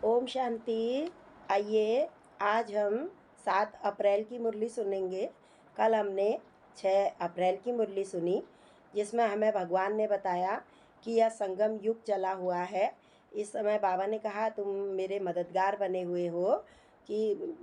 ओम शांति। आइए आज हम 7 अप्रैल की मुरली सुनेंगे। कल हमने 6 अप्रैल की मुरली सुनी, जिसमें हमें भगवान ने बताया कि यह संगम युग चला हुआ है। इस समय बाबा ने कहा, तुम मेरे मददगार बने हुए हो कि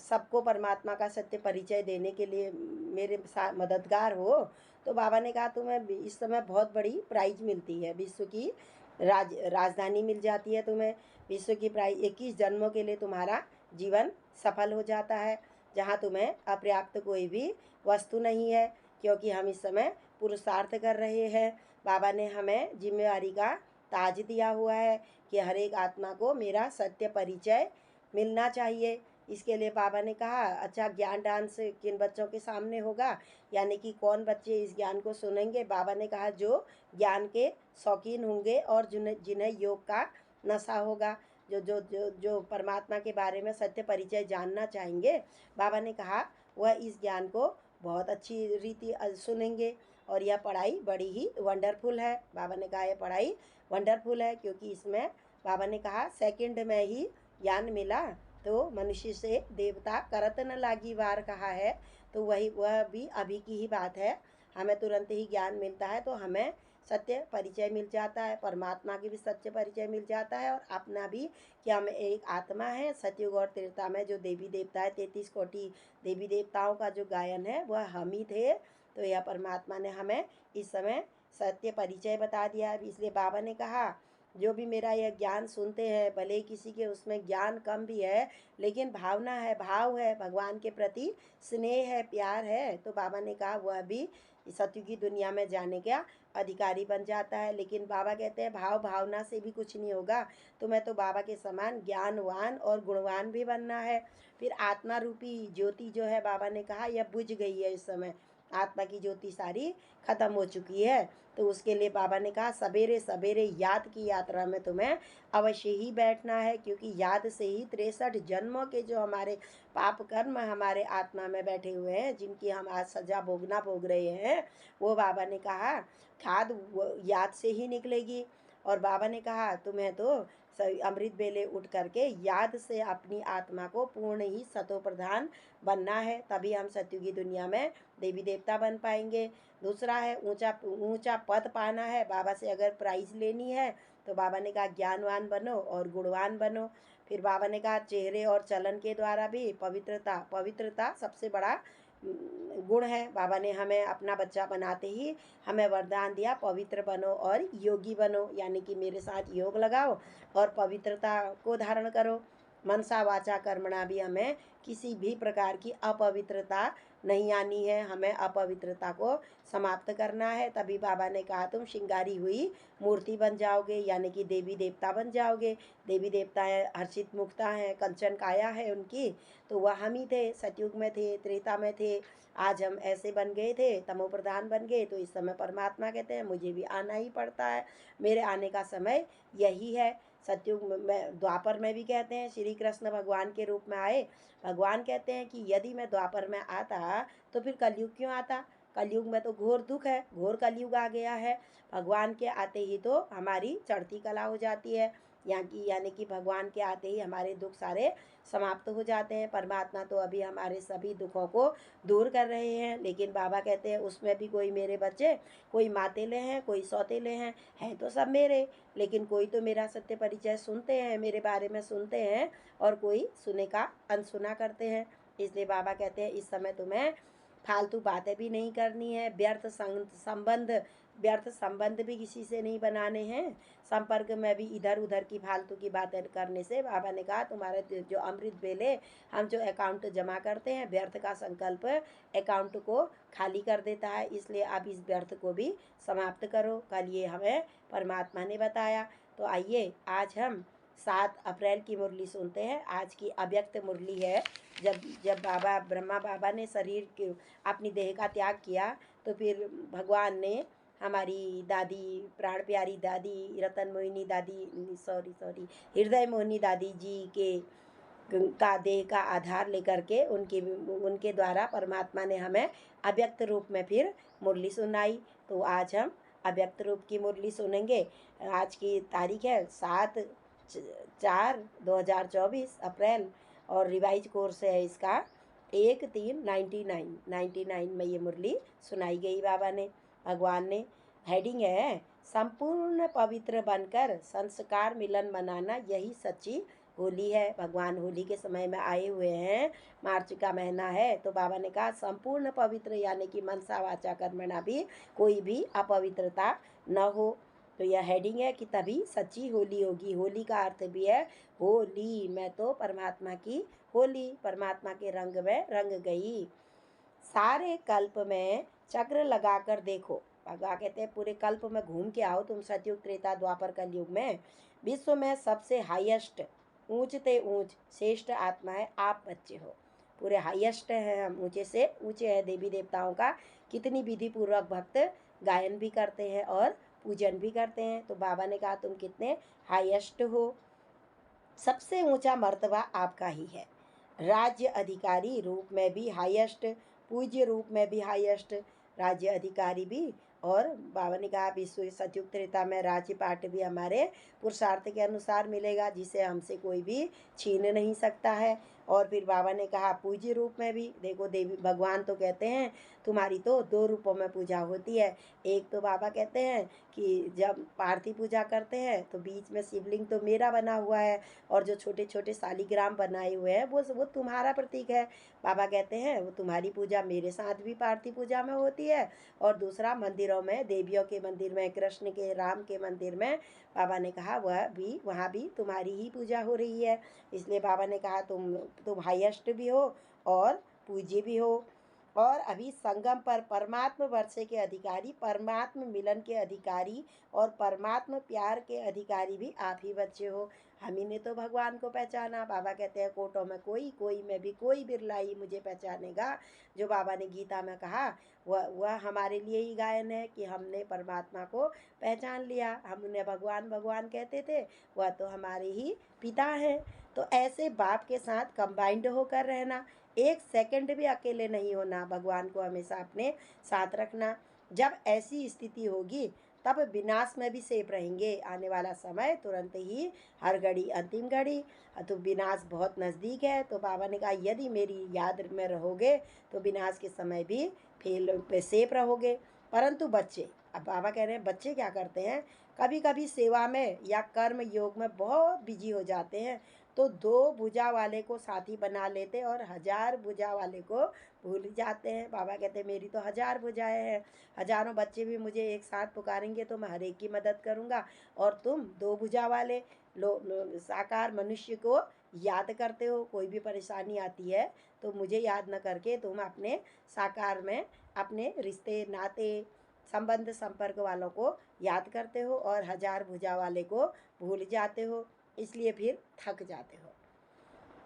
सबको परमात्मा का सत्य परिचय देने के लिए मेरे साथ मददगार हो। तो बाबा ने कहा, तुम्हें इस समय बहुत बड़ी प्राइज मिलती है, विश्व की राजधानी मिल जाती है तुम्हें। विश्व की प्राइज 21 जन्मों के लिए तुम्हारा जीवन सफल हो जाता है, जहाँ तुम्हें अपर्याप्त कोई भी वस्तु नहीं है, क्योंकि हम इस समय पुरुषार्थ कर रहे हैं। बाबा ने हमें जिम्मेवारी का ताज दिया हुआ है कि हर एक आत्मा को मेरा सत्य परिचय मिलना चाहिए। इसके लिए बाबा ने कहा, अच्छा ज्ञान डांस किन बच्चों के सामने होगा, यानी कि कौन बच्चे इस ज्ञान को सुनेंगे। बाबा ने कहा, जो ज्ञान के शौकीन होंगे और जिन्हें योग का नशा होगा, जो जो जो जो परमात्मा के बारे में सत्य परिचय जानना चाहेंगे, बाबा ने कहा वह इस ज्ञान को बहुत अच्छी रीति सुनेंगे। और यह पढ़ाई बड़ी ही वंडरफुल है। बाबा ने कहा यह पढ़ाई वंडरफुल है, क्योंकि इसमें बाबा ने कहा सेकंड में ही ज्ञान मिला तो मनुष्य से देवता करत न लागी वार कहा है। तो वह भी अभी की ही बात है। हमें तुरंत ही ज्ञान मिलता है तो हमें सत्य परिचय मिल जाता है, परमात्मा की भी सत्य परिचय मिल जाता है, और अपना भी कि हम एक आत्मा है। सतयुग और त्रेता में जो देवी देवता है, 33 कोटि देवी देवताओं का जो गायन है वह हम ही थे। तो यह परमात्मा ने हमें इस समय सत्य परिचय बता दिया है। इसलिए बाबा ने कहा, जो भी मेरा यह ज्ञान सुनते हैं, भले किसी के उसमें ज्ञान कम भी है, लेकिन भावना है, भाव है, भगवान के प्रति स्नेह है, प्यार है, तो बाबा ने कहा वह भी सत्य की दुनिया में जाने का अधिकारी बन जाता है। लेकिन बाबा कहते हैं भाव भावना से भी कुछ नहीं होगा, तुम्हें तो बाबा के समान ज्ञानवान और गुणवान भी बनना है। फिर आत्मा रूपी ज्योति जो है, बाबा ने कहा यह बुझ गई है। इस समय आत्मा की ज्योति सारी खत्म हो चुकी है। तो उसके लिए बाबा ने कहा सवेरे सवेरे याद की यात्रा में तुम्हें अवश्य ही बैठना है, क्योंकि याद से ही 63 जन्मों के जो हमारे पाप कर्म हमारे आत्मा में बैठे हुए हैं, जिनकी हम आज सजा भोग रहे हैं, वो बाबा ने कहा खाद याद से ही निकलेगी। और बाबा ने कहा तुम्हें तो अमृत बेले उठ करके याद से अपनी आत्मा को पूर्ण ही सतो प्रधान बनना है, तभी हम सत्युग की दुनिया में देवी देवता बन पाएंगे। दूसरा है ऊंचा ऊंचा पद पाना है। बाबा से अगर प्राइज लेनी है तो बाबा ने कहा ज्ञानवान बनो और गुणवान बनो। फिर बाबा ने कहा चेहरे और चलन के द्वारा भी पवित्रता सबसे बड़ा गुण है। बाबा ने हमें अपना बच्चा बनाते ही हमें वरदान दिया, पवित्र बनो और योगी बनो, यानी कि मेरे साथ योग लगाओ और पवित्रता को धारण करो। मनसा वाचा कर्मणा भी हमें किसी भी प्रकार की अपवित्रता नहीं आनी है, हमें अपवित्रता को समाप्त करना है। तभी बाबा ने कहा तुम श्रृंगारी हुई मूर्ति बन जाओगे, यानी कि देवी देवता बन जाओगे। देवी देवता है हर्षित मुक्ता है, कंचन काया है उनकी, तो वह हम ही थे। सतयुग में थे, त्रेता में थे, आज हम ऐसे बन गए थे, तमो प्रधान बन गए। तो इस समय परमात्मा कहते हैं मुझे भी आना ही पड़ता है, मेरे आने का समय यही है। सतयुग में द्वापर में भी कहते हैं श्री कृष्ण भगवान के रूप में आए। भगवान कहते हैं कि यदि मैं द्वापर में आता तो फिर कलयुग क्यों आता। कलयुग में तो घोर दुख है, घोर कलयुग आ गया है। भगवान के आते ही तो हमारी चढ़ती कला हो जाती है, यानी कि भगवान के आते ही हमारे दुख सारे समाप्त हो जाते हैं। परमात्मा तो अभी हमारे सभी दुखों को दूर कर रहे हैं, लेकिन बाबा कहते हैं उसमें भी कोई मेरे बच्चे, कोई मातेले हैं, कोई सौतेले हैं तो सब मेरे, लेकिन कोई तो मेरा सत्य परिचय सुनते हैं, मेरे बारे में सुनते हैं, और कोई सुने का अनसुना करते हैं। इसलिए बाबा कहते हैं इस समय तुम्हें फालतू बातें भी नहीं करनी है, व्यर्थ संबंध भी किसी से नहीं बनाने हैं। संपर्क में भी इधर उधर की फालतू की बातें करने से बाबा ने कहा तुम्हारे जो अमृत बेले हम जो अकाउंट जमा करते हैं, व्यर्थ का संकल्प अकाउंट को खाली कर देता है। इसलिए अब इस व्यर्थ को भी समाप्त करो। कल ये हमें परमात्मा ने बताया। तो आइए आज हम 7 अप्रैल की मुरली सुनते हैं। आज की अव्यक्त मुरली है। जब बाबा ब्रह्मा बाबा ने शरीर के अपनी देह का त्याग किया, तो फिर भगवान ने हमारी दादी, प्राण प्यारी दादी रतन मोहिनी दादी, सॉरी हृदय मोहिनी दादी जी के का देह का आधार लेकर के उनके द्वारा परमात्मा ने हमें अव्यक्त रूप में फिर मुरली सुनाई। तो आज हम अव्यक्त रूप की मुरली सुनेंगे। आज की तारीख है 7 4/2024 अप्रैल, और रिवाइज कोर्स है इसका 1/3/99 में ये मुरली सुनाई गई बाबा ने, भगवान ने। हेडिंग है संपूर्ण पवित्र बनकर संस्कार मिलन मनाना, यही सच्ची होली है। भगवान होली के समय में आए हुए हैं, मार्च का महीना है, तो बाबा ने कहा संपूर्ण पवित्र यानी कि मनसा वाचा कर्मणा भी कोई भी अपवित्रता न हो। तो यह हेडिंग है कि तभी सच्ची होली होगी। होली का अर्थ भी है होली, मैं तो परमात्मा की होली, परमात्मा के रंग में रंग गई। सारे कल्प में चक्र लगाकर देखो, भगवान कहते हैं पूरे कल्प में घूम के आओ तुम, सतयुग त्रेता द्वापर कलयुग में। विश्व में सबसे हाईएस्ट, ऊंचते ऊंच श्रेष्ठ आत्मा है आप बच्चे हो। पूरे हाईएस्ट हैं हम, ऊंचे से ऊंचे हैं देवी देवताओं का कितनी विधि पूर्वक भक्त गायन भी करते हैं और पूजन भी करते हैं। तो बाबा ने कहा तुम कितने हाईएस्ट हो, सबसे ऊंचा मर्तबा आपका ही है। राज्य अधिकारी रूप में भी हाईएस्ट, पूज्य रूप में भी हाईएस्ट, राज्य अधिकारी भी। और बाबा ने कहा विश्व सतयुग त्रेता में राज्य पाठ भी हमारे पुरुषार्थ के अनुसार मिलेगा, जिसे हमसे कोई भी छीन नहीं सकता है। और फिर बाबा ने कहा पूज्य रूप में भी देखो, देवी भगवान तो कहते हैं तुम्हारी तो 2 रूपों में पूजा होती है। एक तो बाबा कहते हैं कि जब पार्थी पूजा करते हैं तो बीच में शिवलिंग तो मेरा बना हुआ है, और जो छोटे छोटे शालिग्राम बनाए हुए हैं वो तुम्हारा प्रतीक है। बाबा कहते हैं वो तुम्हारी पूजा मेरे साथ भी पार्थी पूजा में होती है। और दूसरा मंदिरों में, देवियों के मंदिर में, कृष्ण के, राम के मंदिर में, बाबा ने कहा वह भी, वहाँ भी तुम्हारी ही पूजा हो रही है। इसलिए बाबा ने कहा तुम हाईएस्ट भी हो और पूज्य भी हो। और अभी संगम पर परमात्म वर्षे के अधिकारी, परमात्म मिलन के अधिकारी और परमात्म प्यार के अधिकारी भी आप ही बच्चे हो। हम ही ने तो भगवान को पहचाना। बाबा कहते हैं कोटों में कोई में भी कोई बिरला ही मुझे पहचानेगा। जो बाबा ने गीता में कहा वह हमारे लिए ही गायन है कि हमने परमात्मा को पहचान लिया। हम उन्हें भगवान भगवान कहते थे, वह तो हमारे ही पिता हैं। तो ऐसे बाप के साथ कंबाइंड होकर रहना, 1 सेकंड भी अकेले नहीं होना, भगवान को हमेशा अपने साथ रखना। जब ऐसी स्थिति होगी तब विनाश में भी सेफ रहेंगे। आने वाला समय तुरंत ही, हर घड़ी अंतिम घड़ी, तो विनाश बहुत नज़दीक है। तो बाबा ने कहा यदि मेरी याद में रहोगे तो विनाश के समय भी फेल पे सेफ रहोगे। परंतु बच्चे, अब बाबा कह रहे हैं बच्चे क्या करते हैं, कभी कभी सेवा में या कर्म योग में बहुत बिजी हो जाते हैं, तो 2 भुजा वाले को साथी बना लेते और 1000 भुजा वाले को भूल जाते हैं। बाबा कहते हैं मेरी तो 1000 भुजाएं हैं, हजारों बच्चे भी मुझे एक साथ पुकारेंगे तो मैं हर एक की मदद करूँगा, और तुम 2 भुजा वाले साकार मनुष्य को याद करते हो। कोई भी परेशानी आती है तो मुझे याद न करके तुम अपने साकार में अपने रिश्ते नाते संबंध संपर्क वालों को याद करते हो और 1000 भुजा वाले को भूल जाते हो, इसलिए फिर थक जाते हो।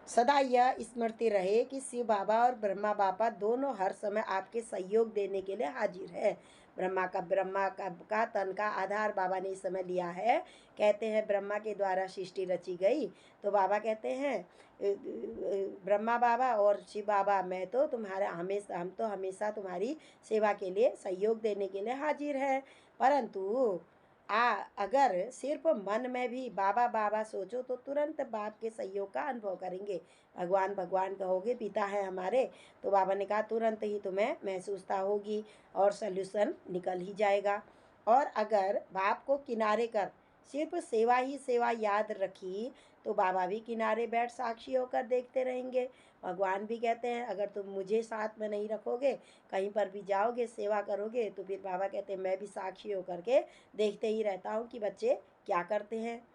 सदा यह स्मृति रहे कि शिव बाबा और ब्रह्मा बाबा दोनों हर समय आपके सहयोग देने के लिए हाजिर है। ब्रह्मा का तन का आधार बाबा ने इस समय लिया है। कहते हैं ब्रह्मा के द्वारा सृष्टि रची गई, तो बाबा कहते हैं ब्रह्मा बाबा और शिव बाबा मैं तो तुम्हारा हमेशा, हम तो हमेशा तुम्हारी सेवा के लिए सहयोग देने के लिए हाजिर है। परंतु अगर सिर्फ मन में भी बाबा बाबा सोचो तो तुरंत बाप के सहयोग का अनुभव करेंगे। भगवान भगवान कहोगे, पिता है हमारे, तो बाबा ने कहा तुरंत ही तुम्हें महसूसता होगी और सल्यूशन निकल ही जाएगा। और अगर बाप को किनारे कर सिर्फ सेवा ही सेवा याद रखी तो बाबा भी किनारे बैठ साक्षी होकर देखते रहेंगे। भगवान भी कहते हैं अगर तुम मुझे साथ में नहीं रखोगे, कहीं पर भी जाओगे सेवा करोगे, तो फिर बाबा कहते हैं मैं भी साक्षी होकर के देखते ही रहता हूँ कि बच्चे क्या करते हैं।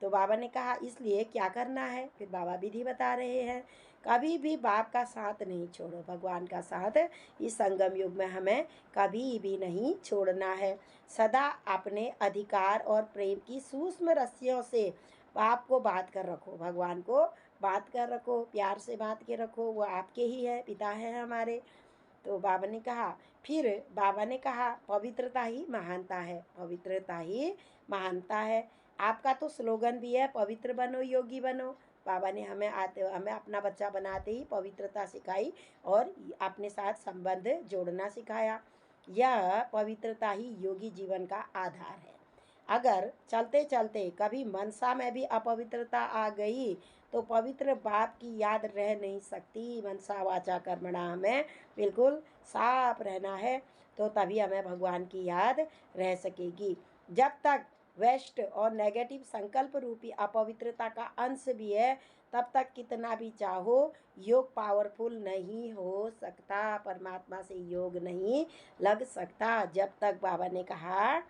तो बाबा ने कहा इसलिए क्या करना है, फिर बाबा विधि बता रहे हैं। कभी भी बाप का साथ नहीं छोड़ो, भगवान का साथ इस संगम युग में हमें कभी भी नहीं छोड़ना है। सदा अपने अधिकार और प्रेम की सूक्ष्म रस्सियों से बाप को बात कर रखो, भगवान को बात कर रखो, प्यार से बात के रखो, वो आपके ही है, पिता है हमारे। तो बाबा ने कहा, फिर बाबा ने कहा पवित्रता ही महानता है, पवित्रता ही महानता है। आपका तो स्लोगन भी है पवित्र बनो योगी बनो। बाबा ने हमें अपना बच्चा बनाते ही पवित्रता सिखाई और अपने साथ संबंध जोड़ना सिखाया। यह पवित्रता ही योगी जीवन का आधार है। अगर चलते चलते कभी मनसा में भी अपवित्रता आ गई तो पवित्र बाप की याद रह नहीं सकती। मनसा वाचा कर्मणा हमें बिल्कुल साफ रहना है, तो तभी हमें भगवान की याद रह सकेगी। जब तक वेस्ट और नेगेटिव संकल्प रूपी अपवित्रता का अंश भी है, तब तक कितना भी चाहो योग पावरफुल नहीं हो सकता, परमात्मा से योग नहीं लग सकता। जब तक बाबा ने कहा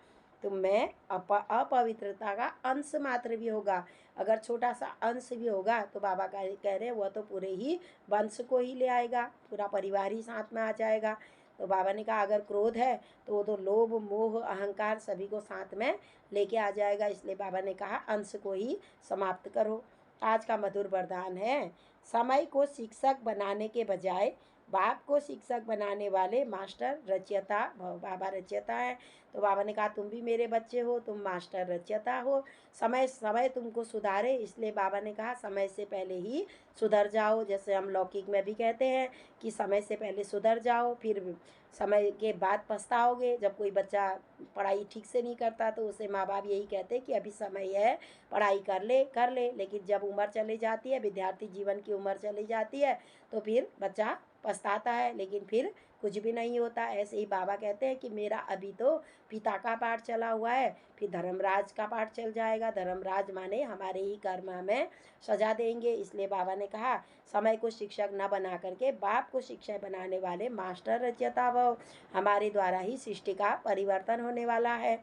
तुम में अपवित्रता का अंश मात्र भी होगा, अगर छोटा सा अंश भी होगा, तो बाबा कह रहे वह तो पूरे ही वंश को ही ले आएगा, पूरा परिवार ही साथ में आ जाएगा। तो बाबा ने कहा अगर क्रोध है तो वो तो लोभ मोह अहंकार सभी को साथ में लेके आ जाएगा, इसलिए बाबा ने कहा अंश को ही समाप्त करो। आज का मधुर वरदान है, समय को शिक्षक बनाने के बजाय बाप को शिक्षक बनाने वाले मास्टर रचयिता बाबा रचयिता है। तो बाबा ने कहा तुम भी मेरे बच्चे हो, तुम मास्टर रचयिता हो। समय समय तुमको सुधारे, इसलिए बाबा ने कहा समय से पहले ही सुधर जाओ। जैसे हम लौकिक में भी कहते हैं कि समय से पहले सुधर जाओ, फिर समय के बाद पछताओगे। जब कोई बच्चा पढ़ाई ठीक से नहीं करता तो उसे माँ बाप यही कहते हैं कि अभी समय है, पढ़ाई कर ले। लेकिन जब उम्र चली जाती है, विद्यार्थी जीवन की उम्र चली जाती है, तो फिर बच्चा पछताता है, लेकिन फिर कुछ भी नहीं होता। ऐसे ही बाबा कहते हैं कि मेरा अभी तो पिता का पाठ चला हुआ है, फिर धर्मराज का पाठ चल जाएगा। धर्मराज माने हमारे ही कर्म हमें सजा देंगे। इसलिए बाबा ने कहा समय को शिक्षक न बना करके बाप को शिक्षक बनाने वाले मास्टर रचयिता भव, हमारे द्वारा ही सृष्टि का परिवर्तन होने वाला है।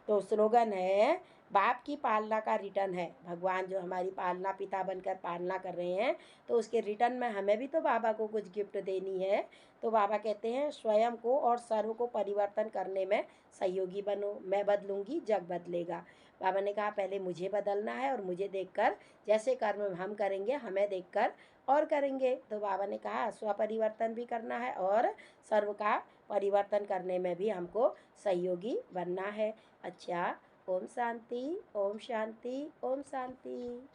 तो स्लोगन है बाप की पालना का रिटर्न है। भगवान जो हमारी पालना पिता बनकर पालना कर रहे हैं, तो उसके रिटर्न में हमें भी तो बाबा को कुछ गिफ्ट देनी है। तो बाबा कहते हैं स्वयं को और सर्व को परिवर्तन करने में सहयोगी बनो, मैं बदलूंगी जग बदलेगा। बाबा ने कहा पहले मुझे बदलना है, और मुझे देखकर जैसे कर्म हम करेंगे हमें देखकर और करेंगे। तो बाबा ने कहा स्वपरिवर्तन भी करना है और सर्व का परिवर्तन करने में भी हमको सहयोगी बनना है। अच्छा, ओम शांति, ओम शांति, ओम शांति।